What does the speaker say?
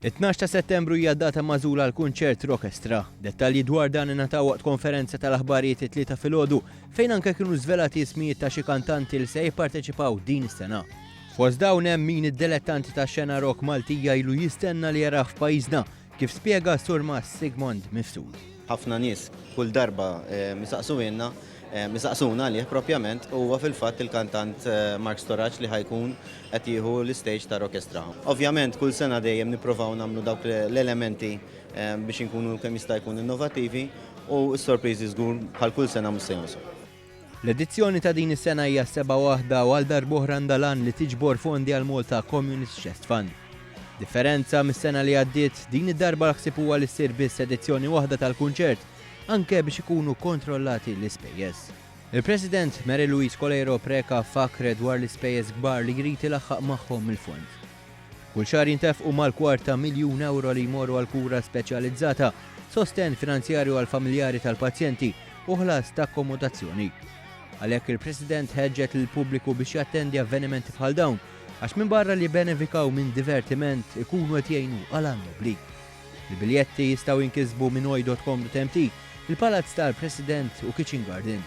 12 ta' Settembru hija data magħżula għal kunċert Rockestra. Dettalji dwar dan ingħataw waqt konferenza tal-aħbarijiet it-tlieta filgħodu fejn anke kienu żvelati ismijiet ta' xi kantanti li se jipparteċipaw din is-sena. Fost dawn hemm min id-dilettanti tax-xena rock Maltija ilu jistenna li jarah f'pajjiżna kif spjega Sur Mas Sigmund Mifsud. Ħafna nies kull darba misaqsuna għalih propjament huwa fil-fatt il-kantant Mark Storach li ħajkun qed jieħu l-istage ta' Rockestra. Ovvjament kull sena dejjem nippruvaw nagħmlu dawk l-elementi biex inkunu kemm jista' jkun innovattivi u s-sorpriżi żgur bħal kull sena mhux se jonsu. L-edizzjoni ta' din is-sena hija seba' waħda u għal darb'oħra ndalan li tiġbor fondi għal Malta Communist Chest Fund. Differenza mis-sena li għaddiet din id-darba l-ħsieb huwa li ssir biss edizzjoni waħda tal-kunċert anke biex ikunu kontrollati l-ispejjeż. Il-President Mary Louise Colero preka fakre dwar l-ispejjeż kbar li jrid ilaħħaq magħhom il-fond. Kull xahar jintefqu mal-250,000 euro li jmorru għal kura speċjalizzata, sosten finanzjarju għal familjari tal-pazjenti u ħlas ta' akkomodazzjoni. Għalhekk il-President ħeġġet lill-pubbliku biex jattendi avvenimenti bħal dawn għax minn barra li benefikaw minn divertiment ikunu qed jgħinu għal nobli. Il-biljetti jistgħu jinkisbu minn oi.com.mt, il-Palazz tal-President u Kitchen Garden.